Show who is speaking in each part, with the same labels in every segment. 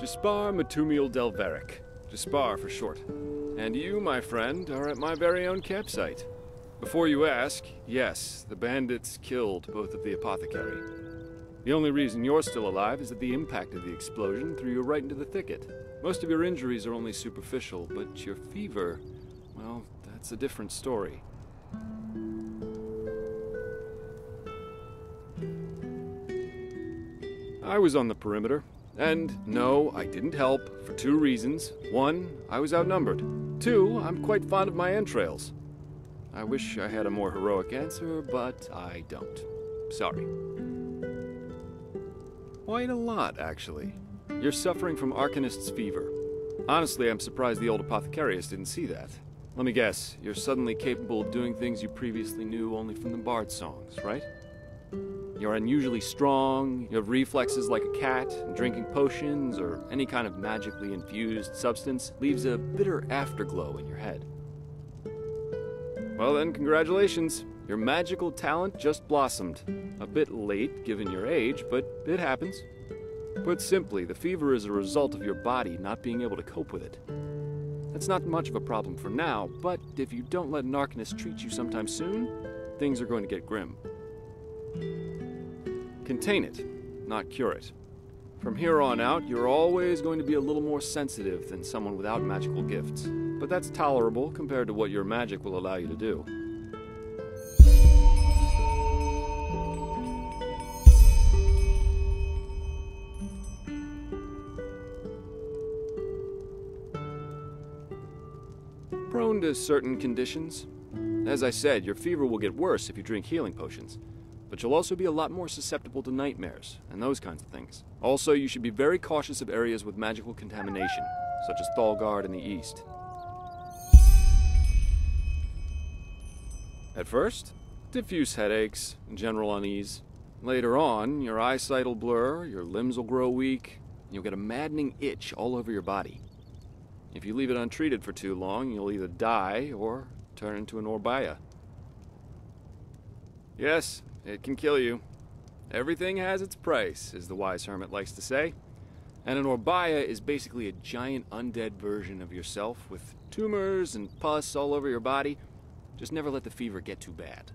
Speaker 1: Jaspar Matumiel Delveric. Jaspar for short. And you, my friend, are at my very own campsite. Before you ask, yes, the bandits killed both of the apothecary. The only reason you're still alive is that the impact of the explosion threw you right into the thicket. Most of your injuries are only superficial, but your fever, well, that's a different story. I was on the perimeter, and no, I didn't help for two reasons. One, I was outnumbered. Two, I'm quite fond of my entrails. I wish I had a more heroic answer, but I don't. Sorry. Quite a lot, actually. You're suffering from Arcanist's fever. Honestly, I'm surprised the old apothecarius didn't see that. Let me guess, you're suddenly capable of doing things you previously knew only from the bard songs, right? You're unusually strong, you have reflexes like a cat, and drinking potions or any kind of magically infused substance leaves a bitter afterglow in your head. Well then, congratulations. Your magical talent just blossomed. A bit late, given your age, but it happens. Put simply, the fever is a result of your body not being able to cope with it. That's not much of a problem for now, but if you don't let an Arcanist treat you sometime soon, things are going to get grim. Contain it, not cure it. From here on out, you're always going to be a little more sensitive than someone without magical gifts, but that's tolerable compared to what your magic will allow you to do. Prone to certain conditions. As I said, your fever will get worse if you drink healing potions, but you'll also be a lot more susceptible to nightmares and those kinds of things. Also, you should be very cautious of areas with magical contamination, such as Thalgard in the east. At first, diffuse headaches and general unease. Later on, your eyesight will blur, your limbs will grow weak, and you'll get a maddening itch all over your body. If you leave it untreated for too long, you'll either die or turn into an Orbaya. Yes, it can kill you. Everything has its price, as the wise hermit likes to say. And an Orbaya is basically a giant undead version of yourself with tumors and pus all over your body. Just never let the fever get too bad.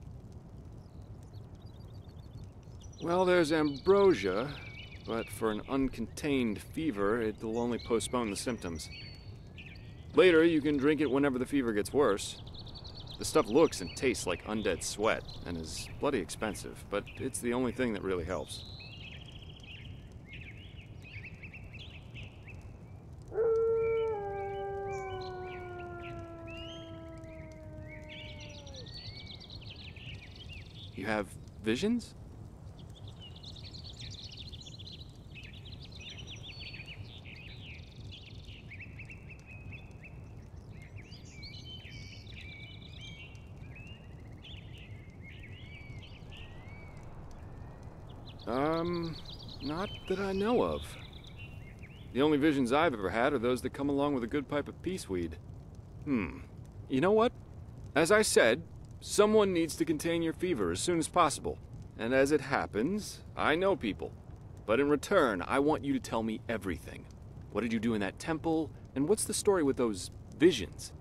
Speaker 1: Well, there's ambrosia, but for an uncontained fever, it'll only postpone the symptoms. Later, you can drink it whenever the fever gets worse. The stuff looks and tastes like undead sweat, and is bloody expensive, but it's the only thing that really helps. You have visions? Not that I know of. The only visions I've ever had are those that come along with a good pipe of peaceweed. You know what? As I said, someone needs to contain your fever as soon as possible. And as it happens, I know people. But in return, I want you to tell me everything. What did you do in that temple? And what's the story with those visions?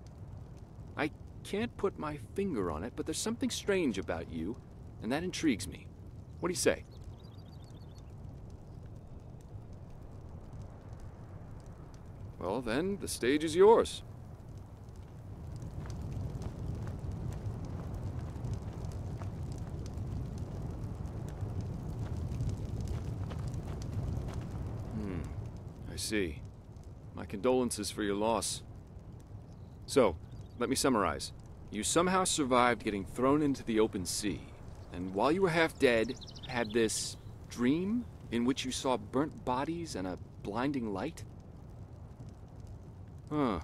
Speaker 1: I can't put my finger on it, but there's something strange about you, and that intrigues me. What do you say? Well then, the stage is yours. I see. My condolences for your loss. So, let me summarize. You somehow survived getting thrown into the open sea, and while you were half dead, had this dream in which you saw burnt bodies and a blinding light? Huh.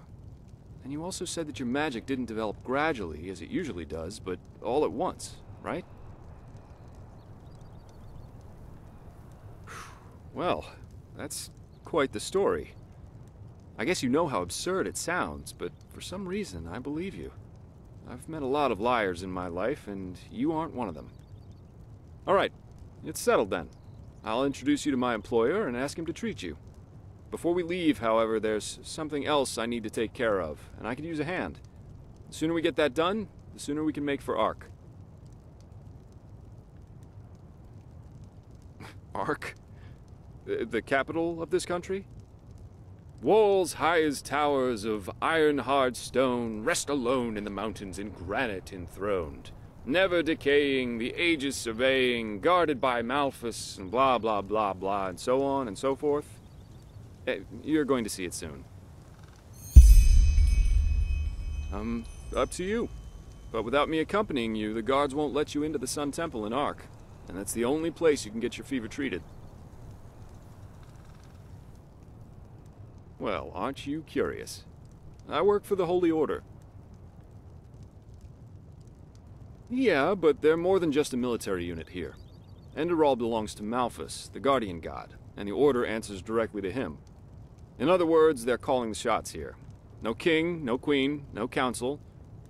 Speaker 1: And you also said that your magic didn't develop gradually, as it usually does, but all at once, right? Well, that's quite the story. I guess you know how absurd it sounds, but for some reason, I believe you. I've met a lot of liars in my life, and you aren't one of them. All right, it's settled then. I'll introduce you to my employer and ask him to treat you. Before we leave, however, there's something else I need to take care of, and I could use a hand. The sooner we get that done, the sooner we can make for Ark. Ark? The capital of this country? Walls high as towers of iron-hard stone rest alone in the mountains in granite enthroned, never decaying, the ages surveying, guarded by Malphus, and blah blah blah blah, and so on and so forth. You're going to see it soon. Up to you. But without me accompanying you, the guards won't let you into the Sun Temple in Ark, and that's the only place you can get your fever treated. Well, aren't you curious? I work for the Holy Order. Yeah, but they're more than just a military unit here. Enderal belongs to Malphus, the guardian god, and the Order answers directly to him. In other words, they're calling the shots here. No king, no queen, no council,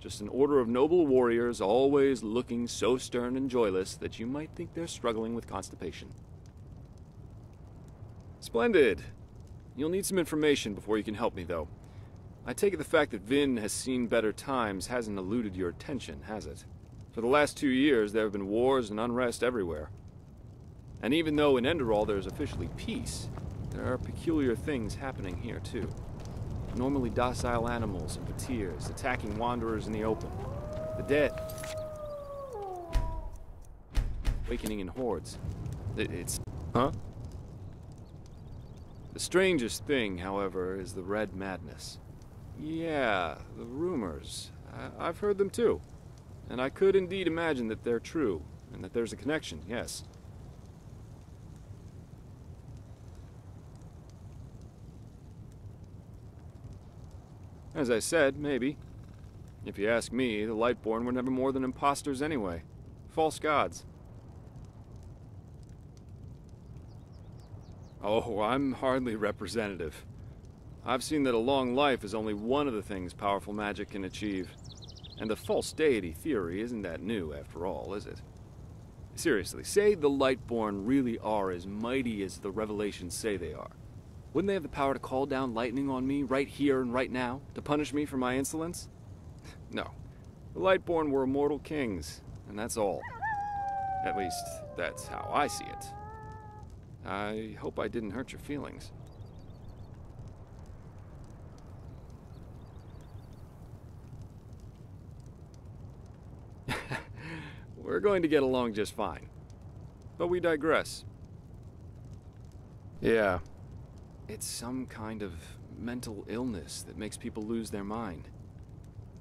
Speaker 1: just an order of noble warriors always looking so stern and joyless that you might think they're struggling with constipation. Splendid. You'll need some information before you can help me, though. I take it the fact that Vin has seen better times hasn't eluded your attention, has it? For the last 2 years, there have been wars and unrest everywhere. And even though in Enderal there's officially peace, there are peculiar things happening here, too. Normally docile animals and patirs attacking wanderers in the open. The dead. Awakening in hordes. It's... Huh? The strangest thing, however, is the Red Madness. Yeah, the rumors. I've heard them too. And I could indeed imagine that they're true, and that there's a connection, yes. As I said, maybe. If you ask me, the Lightborn were never more than imposters anyway. False gods. Oh, I'm hardly representative. I've seen that a long life is only one of the things powerful magic can achieve. And the false deity theory isn't that new, after all, is it? Seriously, say the Lightborn really are as mighty as the revelations say they are. Wouldn't they have the power to call down lightning on me right here and right now, to punish me for my insolence? No. The Lightborn were immortal kings, and that's all. At least, that's how I see it. I hope I didn't hurt your feelings. We're going to get along just fine. But we digress. Yeah. It's some kind of mental illness that makes people lose their mind.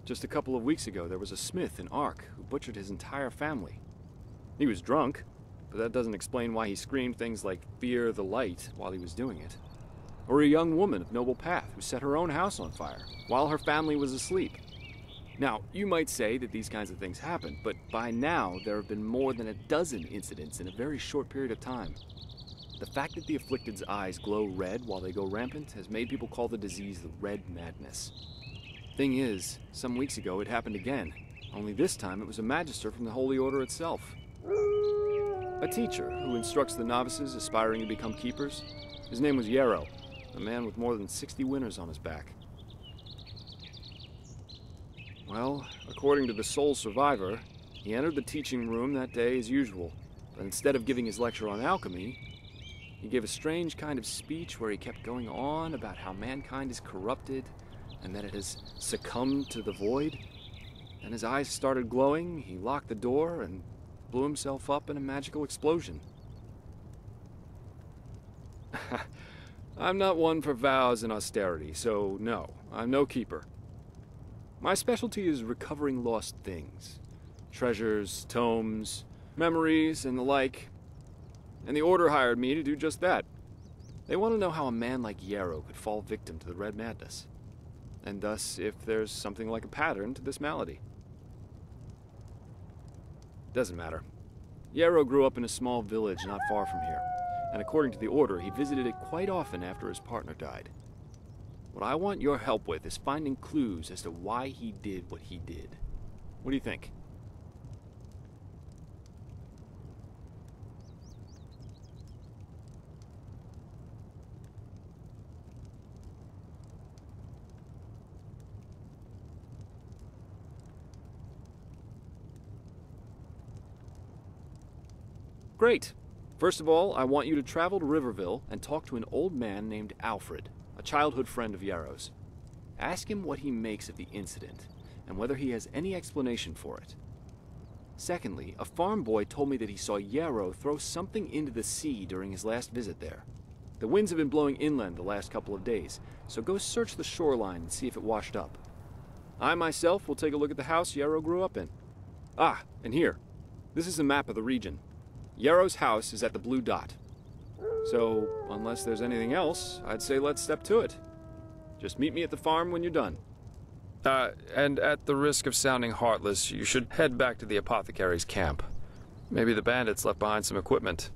Speaker 1: Just a couple of weeks ago, there was a smith in Ark who butchered his entire family. He was drunk, but that doesn't explain why he screamed things like "Fear the light" while he was doing it. Or a young woman of noble path who set her own house on fire while her family was asleep. Now, you might say that these kinds of things happen, but by now there have been more than a dozen incidents in a very short period of time. The fact that the afflicted's eyes glow red while they go rampant has made people call the disease the Red Madness. Thing is, some weeks ago it happened again, only this time it was a magister from the Holy Order itself. A teacher who instructs the novices aspiring to become keepers. His name was Yarrow, a man with more than 60 winners on his back. Well, according to the sole survivor, he entered the teaching room that day as usual, but instead of giving his lecture on alchemy, he gave a strange kind of speech where he kept going on about how mankind is corrupted and that it has succumbed to the void. Then his eyes started glowing, he locked the door, and blew himself up in a magical explosion. I'm not one for vows and austerity, so no, I'm no keeper. My specialty is recovering lost things. Treasures, tomes, memories, and the like. And the Order hired me to do just that. They want to know how a man like Yarrow could fall victim to the Red Madness. And thus, if there's something like a pattern to this malady. Doesn't matter. Yarrow grew up in a small village not far from here, and according to the Order, he visited it quite often after his partner died. What I want your help with is finding clues as to why he did what he did. What do you think? Great. First of all, I want you to travel to Riverville and talk to an old man named Alfred, a childhood friend of Yarrow's. Ask him what he makes of the incident, and whether he has any explanation for it. Secondly, a farm boy told me that he saw Yarrow throw something into the sea during his last visit there. The winds have been blowing inland the last couple of days, so go search the shoreline and see if it washed up. I myself will take a look at the house Yarrow grew up in. Ah, and here. This is a map of the region. Yarrow's house is at the blue dot. So, unless there's anything else, I'd say let's step to it. Just meet me at the farm when you're done.
Speaker 2: And at the risk of sounding heartless, you should head back to the apothecary's camp. Maybe the bandits left behind some equipment.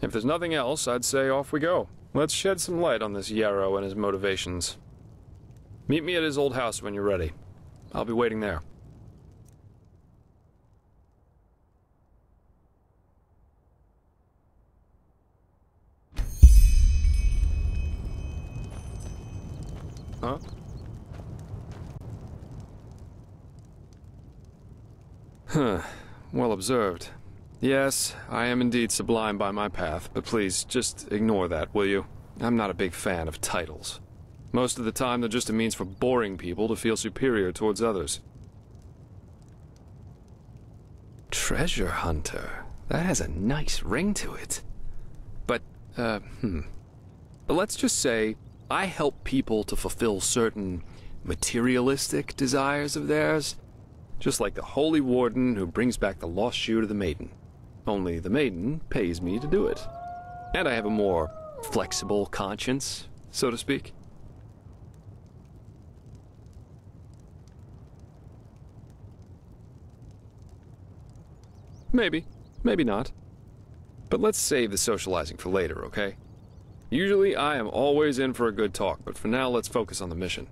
Speaker 2: If there's nothing else, I'd say off we go. Let's shed some light on this Yarrow and his motivations. Meet me at his old house when you're ready. I'll be waiting there. Huh? Huh. Well observed. Yes, I am indeed sublime by my path, but please, just ignore that, will you? I'm not a big fan of titles. Most of the time, they're just a means for boring people to feel superior towards others. Treasure hunter. That has a nice ring to it. But, let's just say, I help people to fulfill certain materialistic desires of theirs. Just like the holy warden who brings back the lost shoe to the maiden. Only the maiden pays me to do it. And I have a more flexible conscience, so to speak. Maybe. Maybe not. But let's save the socializing for later, okay? Usually I am always in for a good talk, but for now let's focus on the mission.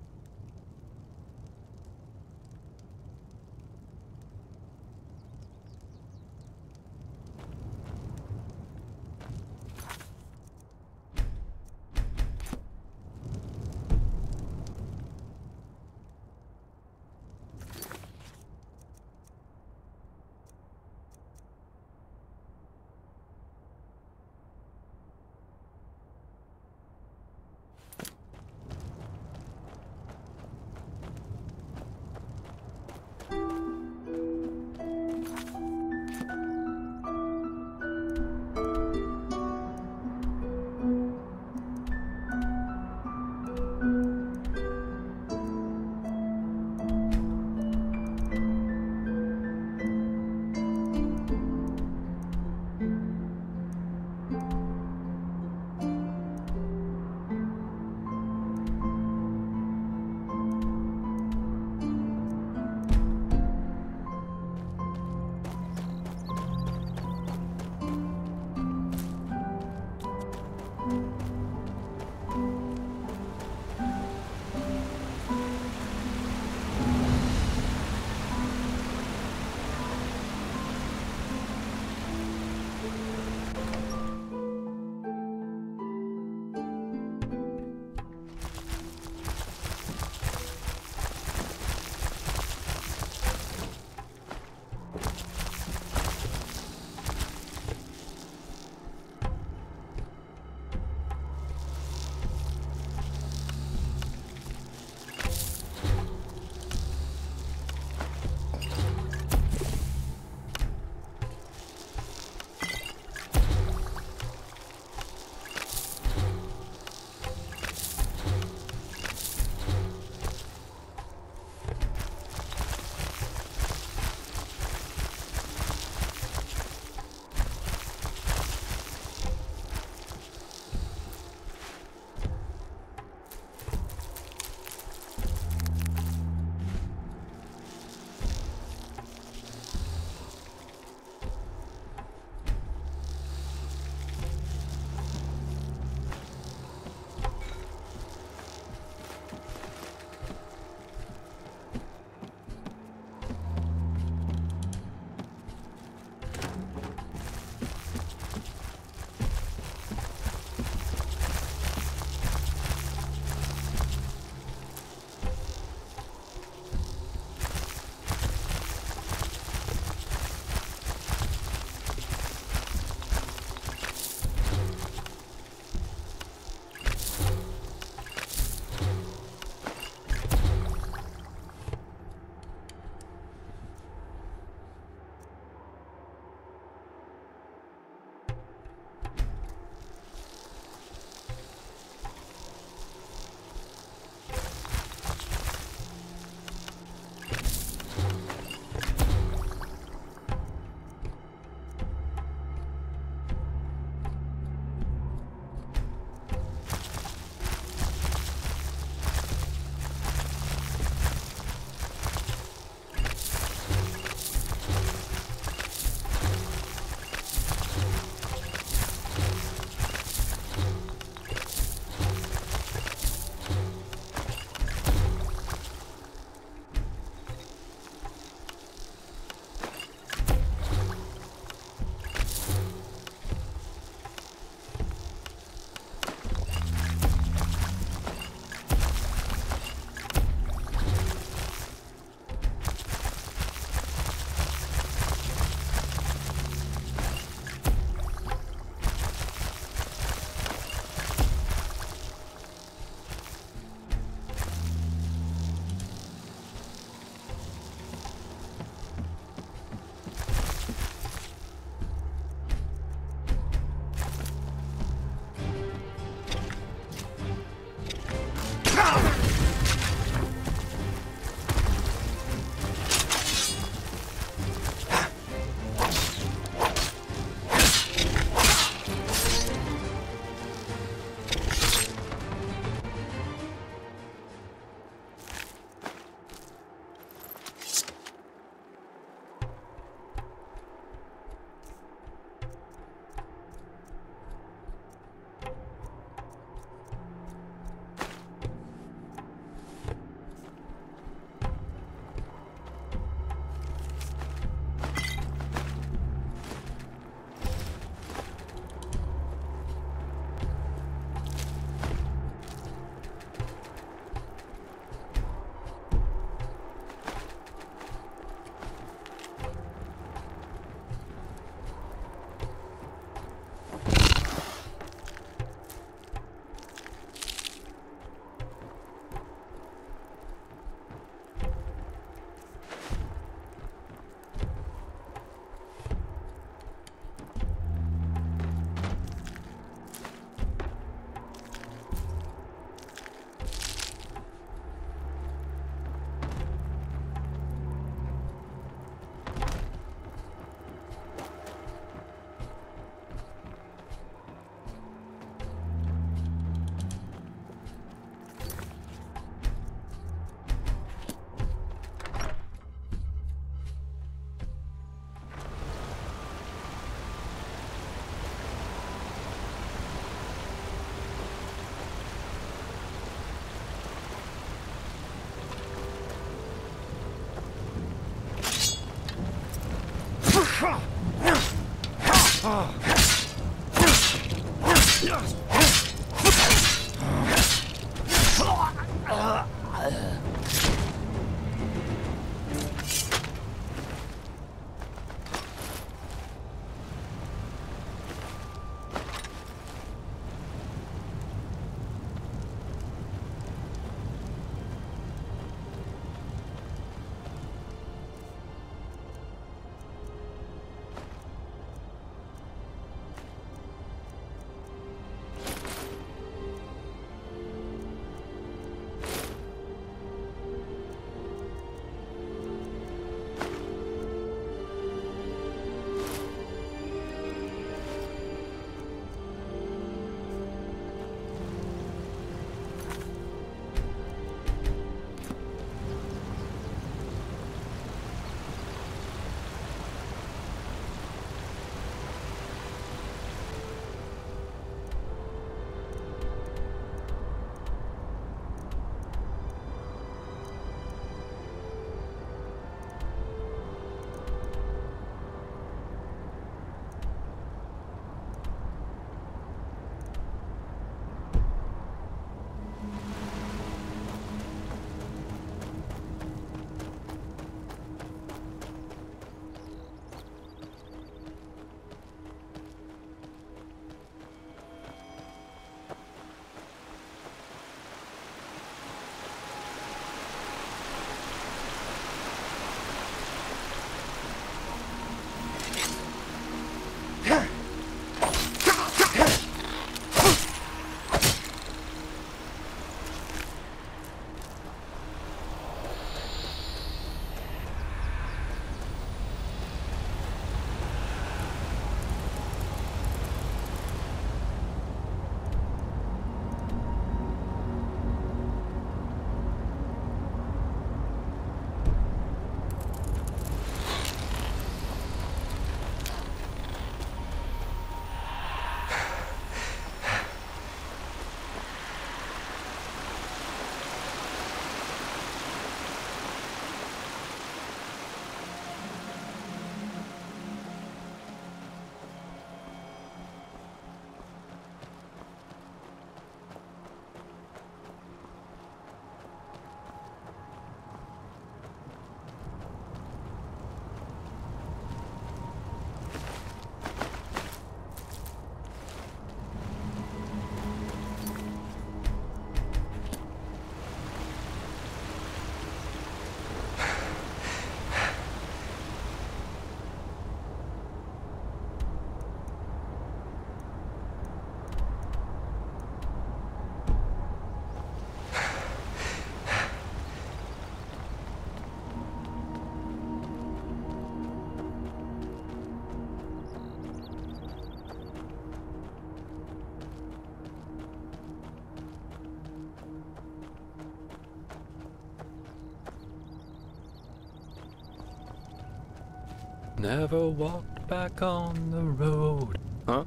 Speaker 2: Never walked back on the road.
Speaker 1: Huh?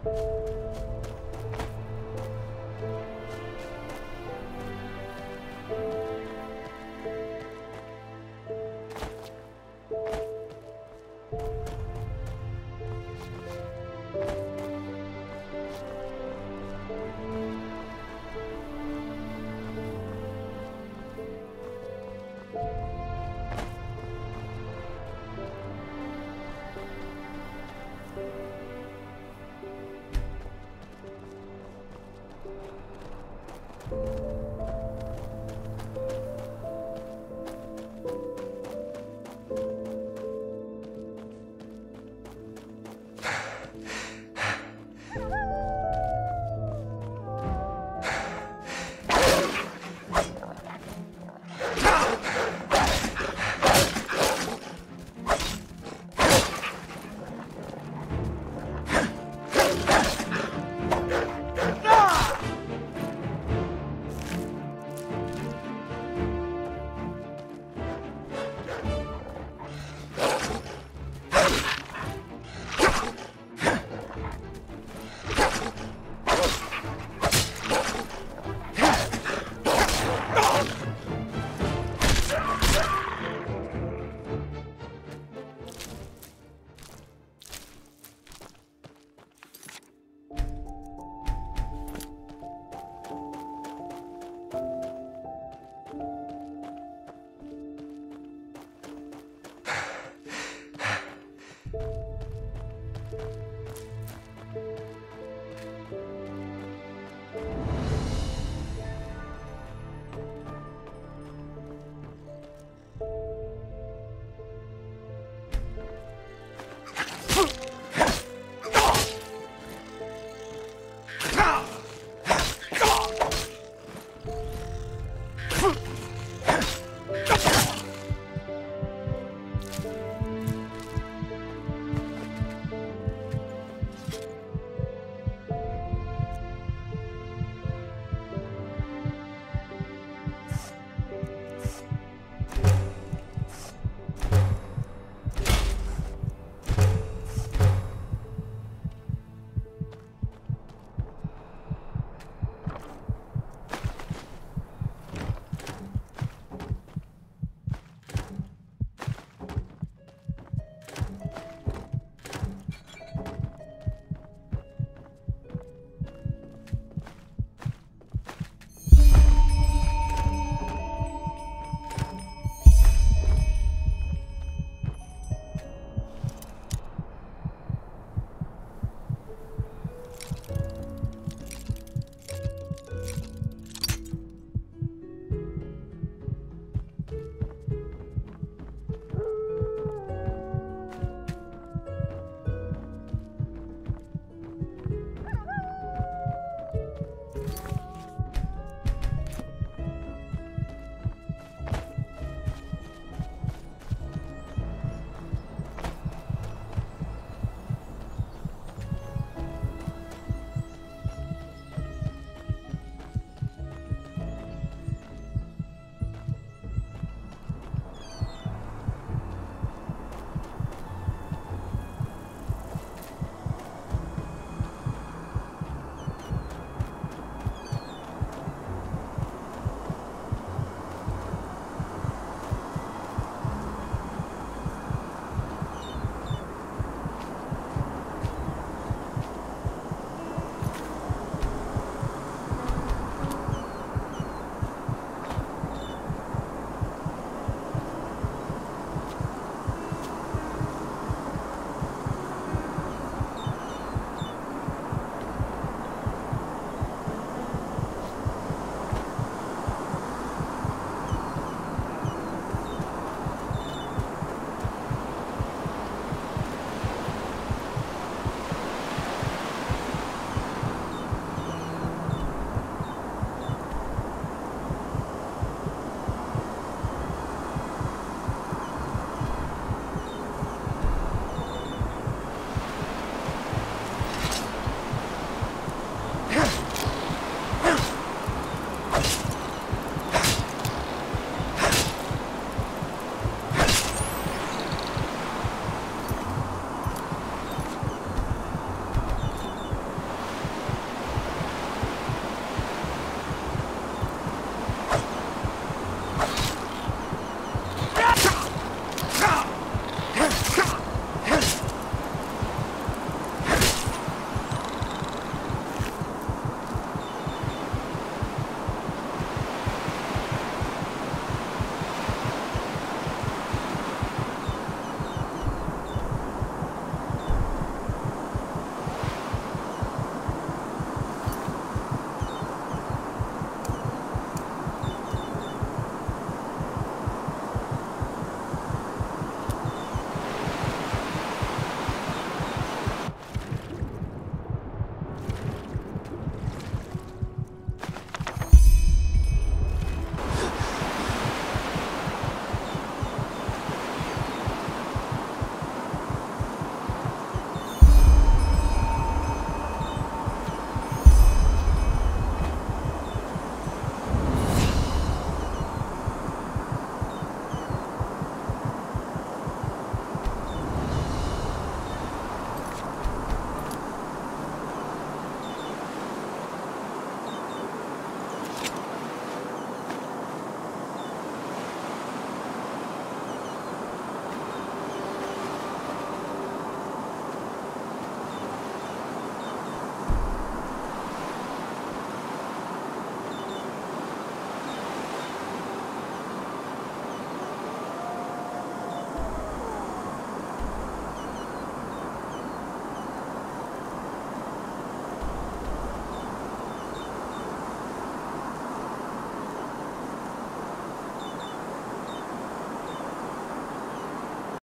Speaker 3: you.